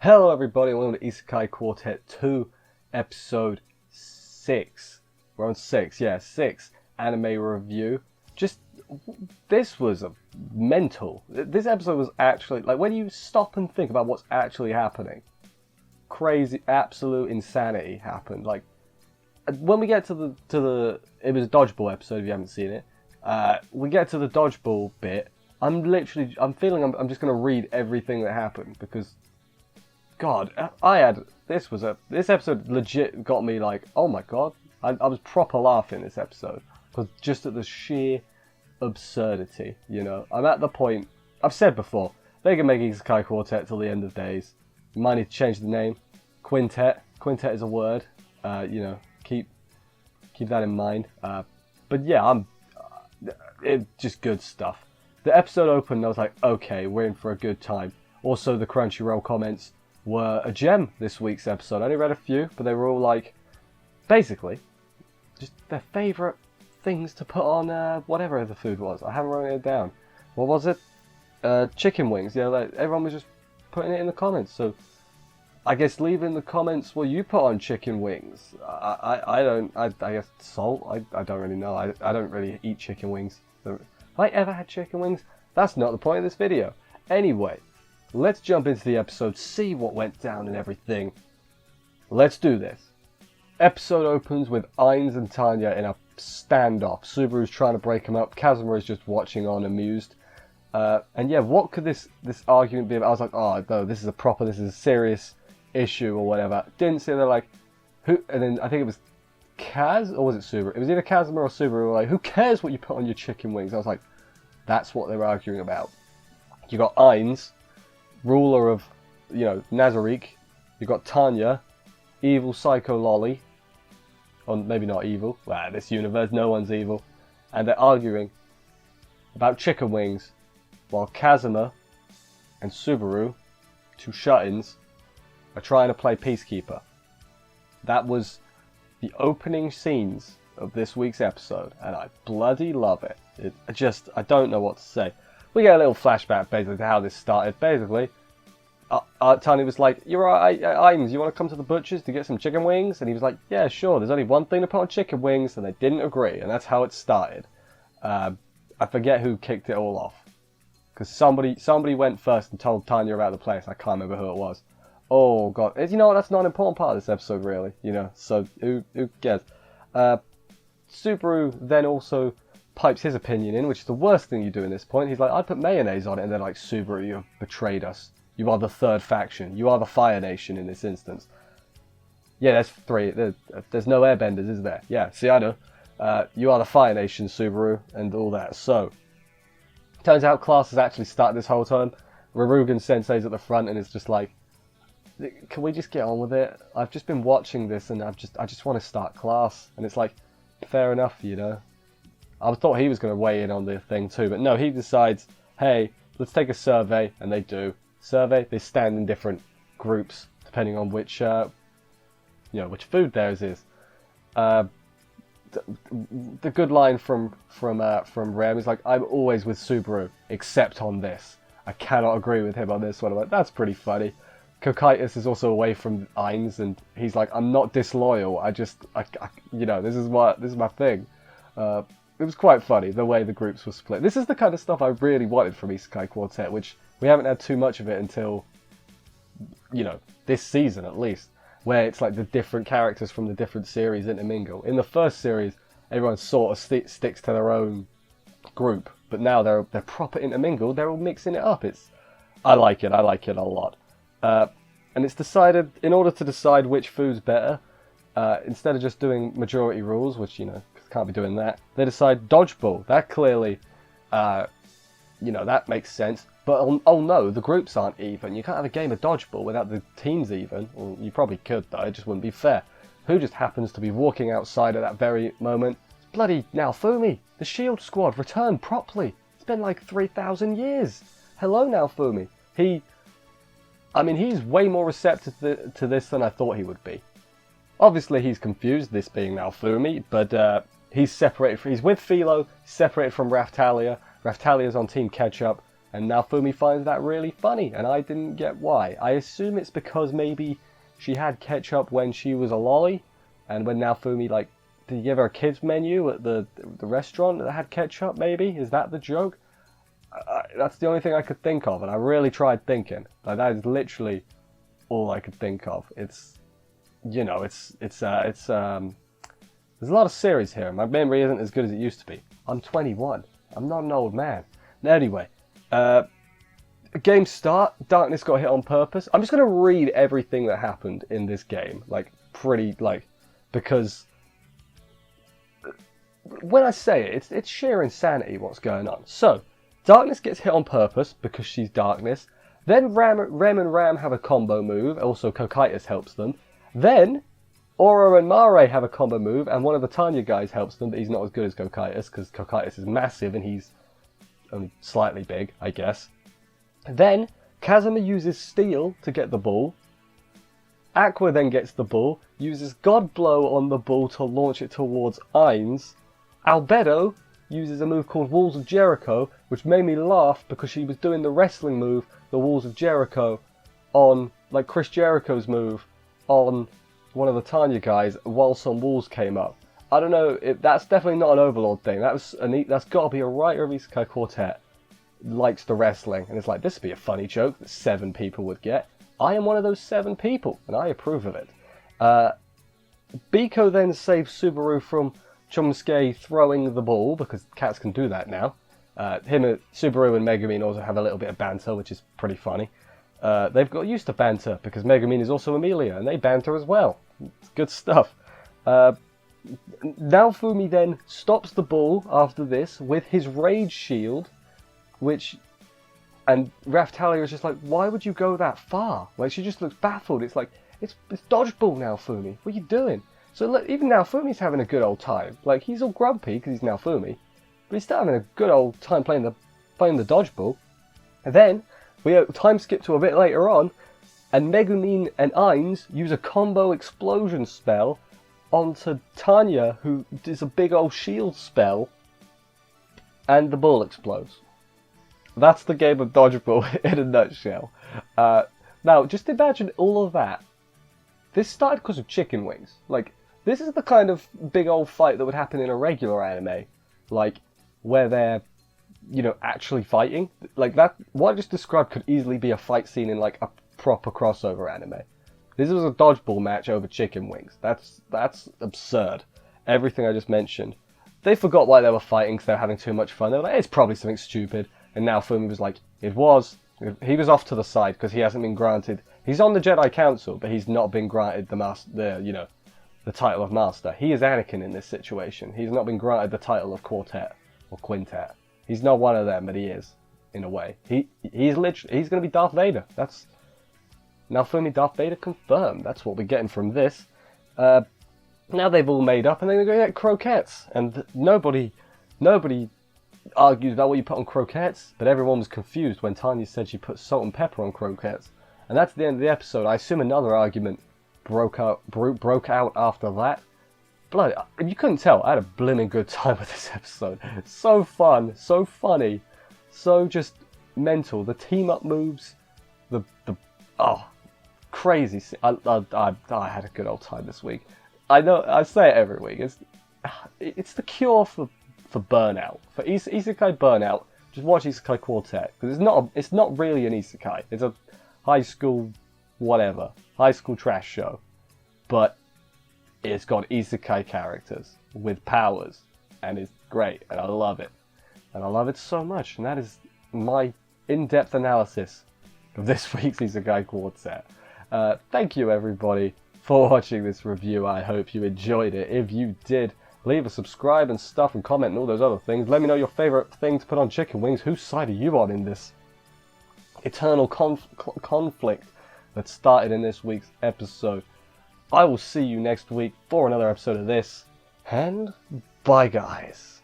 Hello everybody, and welcome to Isekai Quartet 2, episode 6. We're on 6, yeah, 6 anime review. This was mental. This episode was actually, like, when you stop and think about what's actually happening, crazy, absolute insanity happened. Like, when we get to the it was a dodgeball episode if you haven't seen it, we get to the dodgeball bit, I'm feeling I'm just going to read everything that happened, because God, this episode legit got me like, oh my God, I was proper laughing this episode, because just at the sheer absurdity, you know. I'm at the point, I've said before, they can make Isekai Quartet till the end of days. You might need to change the name. Quintet is a word, you know, keep that in mind. But yeah, it's just good stuff. The episode opened and I was like, okay, we're in for a good time. Also, the Crunchyroll comments were a gem this week's episode. I only read a few, but they were all like, basically, just their favourite things to put on whatever the food was. I haven't written it down. What was it? Chicken wings. Yeah, like, everyone was just putting it in the comments. So I guess leave in the comments what you put on chicken wings. I guess salt. I don't really know. I don't really eat chicken wings. So, have I ever had chicken wings? That's not the point of this video. Anyway, let's jump into the episode, see what went down and everything. Let's do this. Episode opens with Ainz and Tanya in a standoff. Subaru's trying to break them up. Kazuma is just watching on, amused. And yeah, what could this argument be about? I was like, oh no, this is a serious issue or whatever. Didn't see, they're like, who? And then I think it was Kaz, or was it Subaru? It was either Kazuma or Subaru were like, who cares what you put on your chicken wings? I was like, that's what they're arguing about. You got Ainz, ruler of, you know, Nazarick. You got Tanya, evil psycho lolly. Or maybe not evil. Well, this universe, no one's evil. And they're arguing about chicken wings, while Kazuma and Subaru, two shut-ins, are trying to play peacekeeper. That was the opening scenes of this week's episode, and I bloody love it. I don't know what to say. We get a little flashback basically to how this started. Basically, Tanya was like, "You're right, Ainz, you want to come to the butcher's to get some chicken wings?" And he was like, "Yeah, sure. There's only one thing to put on chicken wings," and they didn't agree, and that's how it started. I forget who kicked it all off, because somebody went first and told Tanya about the place. I can't remember who it was. Oh God, you know what? That's not an important part of this episode, really. You know, so who cares? Subaru then also pipes his opinion in, which is the worst thing you do in this point. He's like, "I'd put mayonnaise on it," and they're like, "Subaru, you have betrayed us. You are the third faction. You are the Fire Nation in this instance." Yeah, there's three. There's no airbenders, is there? Yeah, see, I know. You are the Fire Nation, Subaru, and all that. So, turns out class has actually started this whole time. Rarugan Sensei's at the front, and it's just like, can we just get on with it? I've just been watching this, and I just want to start class. And it's like, fair enough, you know. I thought he was going to weigh in on the thing too, but no, he decides, hey, let's take a survey, and they do. Survey, they stand in different groups depending on which which food theirs is. The good line from Rem is like, "I'm always with Subaru except on this. I cannot agree with him on this one." I'm like, that's pretty funny. Kokaitis is also away from Ainz, and he's like, "I'm not disloyal. I you know, this is my thing." It was quite funny the way the groups were split. This is the kind of stuff I really wanted from Isekai Quartet, which we haven't had too much of it until, you know, this season at least, where it's like the different characters from the different series intermingle. In the first series, everyone sort of sticks to their own group, but now they're proper intermingled. They're all mixing it up. I like it a lot. And it's decided, in order to decide which food's better, instead of just doing majority rules, which, you know, can't be doing that, they decide dodgeball. That clearly, you know, that makes sense. But oh no, the groups aren't even. You can't have a game of dodgeball without the teams even. Well, you probably could though, it just wouldn't be fair. Who just happens to be walking outside at that very moment? It's bloody Naofumi! The Shield Squad returned properly! It's been like 3,000 years! Hello Naofumi! He's way more receptive to this than I thought he would be. Obviously he's confused, this being Naofumi, but he's separated. He's with Philo, separated from Raftalia. Raftalia's on Team Ketchup. And Naofumi finds that really funny, and I didn't get why. I assume it's because maybe she had ketchup when she was a lolly, and when Naofumi, like, did you give her a kids menu at the restaurant that had ketchup, maybe? Is that the joke? That's the only thing I could think of, and I really tried thinking. Like, that is literally all I could think of. It's, you know, there's a lot of series here. My memory isn't as good as it used to be. I'm 21. I'm not an old man. Anyway, game start. Darkness got hit on purpose. I'm just going to read everything that happened in this game. Because when I say it, it's sheer insanity what's going on. So, Darkness gets hit on purpose because she's Darkness. Then Rem and Ram have a combo move. Also, Cocytus helps them. Then Oro and Mare have a combo move, and one of the Tanya guys helps them, but he's not as good as Cocytus, because Cocytus is massive and he's only slightly big, I guess. Then Kazuma uses Steel to get the ball. Aqua then gets the ball, uses God Blow on the ball to launch it towards Ainz. Albedo uses a move called Walls of Jericho, which made me laugh because she was doing the wrestling move, the Walls of Jericho, on, like, Chris Jericho's move on one of the Tanya guys while some walls came up. I don't know, that's definitely not an Overlord thing. That's got to be a writer of Isekai Quartet likes the wrestling, and it's like, this would be a funny joke that 7 people would get. I am one of those 7 people, and I approve of it. Biko then saves Subaru from Chomsuke throwing the ball, because cats can do that now. Subaru and Megumin also have a little bit of banter, which is pretty funny. They've got used to banter, because Megumin is also Amelia, and they banter as well. It's good stuff. Naofumi then stops the ball after this with his Rage Shield, and Raftalia is just like, why would you go that far? Like, she just looks baffled. It's like, it's dodgeball, Naofumi. What are you doing? So look, even Naofumi's having a good old time. Like, he's all grumpy because he's Naofumi, but he's still having a good old time playing the dodgeball. And then we time skip to a bit later on, and Megumin and Ainz use a combo explosion spell onto Tanya, who does a big old shield spell, and the ball explodes. That's the game of dodgeball in a nutshell. Now, just imagine all of that. This started because of chicken wings. Like, this is the kind of big old fight that would happen in a regular anime. Like, where they're, you know, actually fighting. Like, that, what I just described could easily be a fight scene in, like, a proper crossover anime. This was a dodgeball match over chicken wings. That's absurd. Everything I just mentioned. They forgot why they were fighting because they were having too much fun. They were like, it's probably something stupid. And now Fumi was like, it was. He was off to the side because he hasn't been granted. He's on the Jedi Council, but he's not been granted the title of Master. He is Anakin in this situation. He's not been granted the title of Quartet or Quintet. He's not one of them, but he is, in a way. He's going to be Darth Vader. That's Naofumi Darth Vader confirmed. That's what we're getting from this. Now they've all made up, and they're going to get croquettes. And nobody argues about what you put on croquettes, but everyone was confused when Tanya said she put salt and pepper on croquettes. And that's the end of the episode. I assume another argument broke out after that. Bloody, you couldn't tell. I had a blimmin' good time with this episode. So fun, so funny, so just mental. The team up moves, crazy. I had a good old time this week. I know I say it every week. It's the cure for burnout, for isekai burnout. Just watch Isekai Quartet, because it's not really an isekai. It's a high school trash show, but it's got isekai characters with powers, and it's great, and I love it, so much. And that is my in-depth analysis of this week's Isekai Quartet. Thank you everybody for watching this review. I hope you enjoyed it. If you did, leave a subscribe and stuff and comment and all those other things. Let me know your favourite thing to put on chicken wings. Whose side are you on in this eternal conflict that started in this week's episode? I will see you next week for another episode of this, and bye guys.